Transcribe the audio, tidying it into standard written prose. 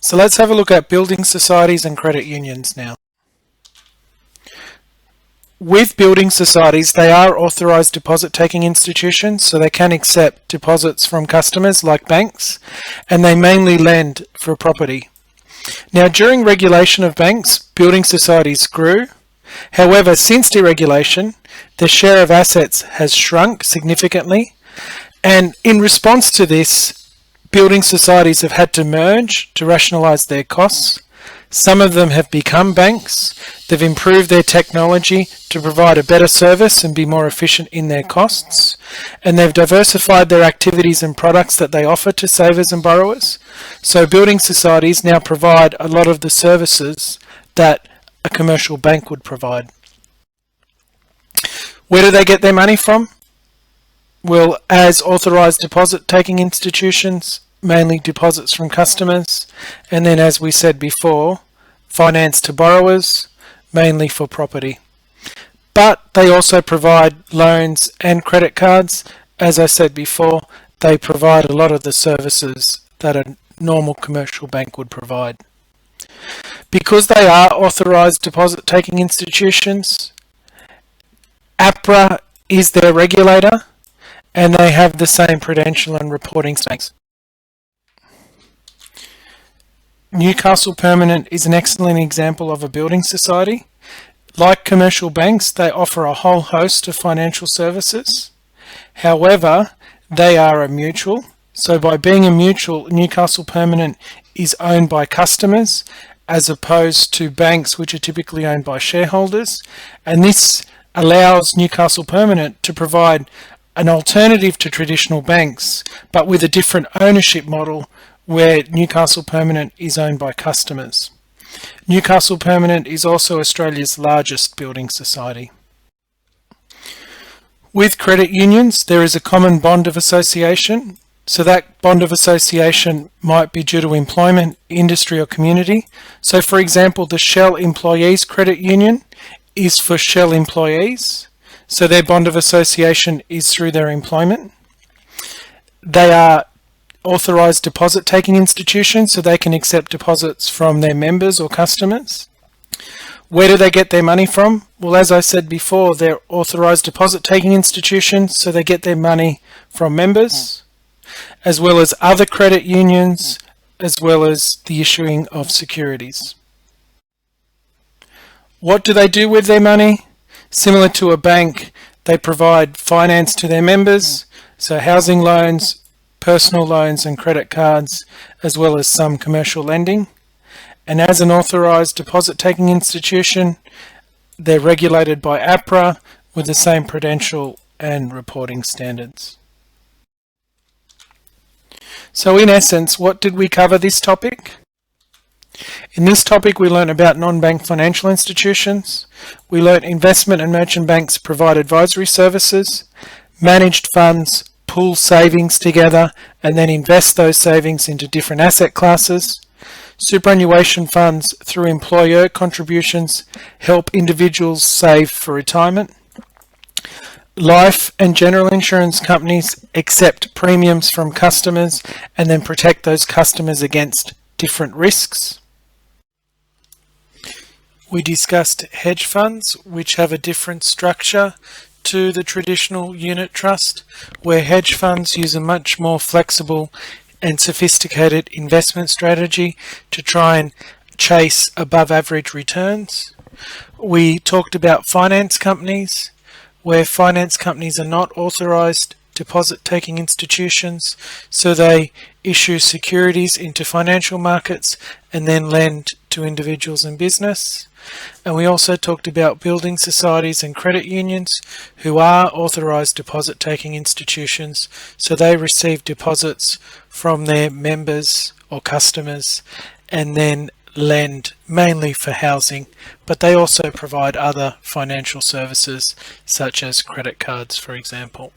So let's have a look at building societies and credit unions now. With building societies, they are authorised deposit-taking institutions, so they can accept deposits from customers like banks, and they mainly lend for property. Now, during regulation of banks, building societies grew. However, since deregulation, the share of assets has shrunk significantly, and in response to this, building societies have had to merge to rationalise their costs. Some of them have become banks. They've improved their technology to provide a better service and be more efficient in their costs. And they've diversified their activities and products that they offer to savers and borrowers. So building societies now provide a lot of the services that a commercial bank would provide. Where do they get their money from? Well, as authorised deposit-taking institutions, mainly deposits from customers, and then, as we said before, finance to borrowers, mainly for property. But they also provide loans and credit cards. As I said before, they provide a lot of the services that a normal commercial bank would provide. Because they are authorised deposit-taking institutions, APRA is their regulator, and they have the same prudential and reporting standards. Newcastle Permanent is an excellent example of a building society. Like commercial banks, they offer a whole host of financial services. However, they are a mutual. So by being a mutual, Newcastle Permanent is owned by customers as opposed to banks, which are typically owned by shareholders. And this allows Newcastle Permanent to provide an alternative to traditional banks, but with a different ownership model where Newcastle Permanent is owned by customers. Newcastle Permanent is also Australia's largest building society. With credit unions, there is a common bond of association. So that bond of association might be due to employment, industry or community. So for example, the Shell Employees Credit Union is for Shell employees. So their bond of association is through their employment. They are authorised deposit-taking institutions, so they can accept deposits from their members or customers. Where do they get their money from? Well, as I said before, they're authorised deposit-taking institutions, so they get their money from members, as well as other credit unions, as well as the issuing of securities. What do they do with their money? Similar to a bank, they provide finance to their members, so housing loans, personal loans and credit cards, as well as some commercial lending. And as an authorised deposit-taking institution, they're regulated by APRA with the same prudential and reporting standards. So in essence, what did we cover this topic? In this topic, we learned about non-bank financial institutions. We learned investment and merchant banks provide advisory services, managed funds pool savings together and then invest those savings into different asset classes. Superannuation funds through employer contributions help individuals save for retirement. Life and general insurance companies accept premiums from customers and then protect those customers against different risks. We discussed hedge funds, which have a different structure to the traditional unit trust, where hedge funds use a much more flexible and sophisticated investment strategy to try and chase above average returns. We talked about finance companies, where finance companies are not authorised deposit-taking institutions, so they issue securities into financial markets and then lend to individuals and business. And we also talked about building societies and credit unions who are authorised deposit-taking institutions, so they receive deposits from their members or customers and then lend mainly for housing, but they also provide other financial services such as credit cards, for example.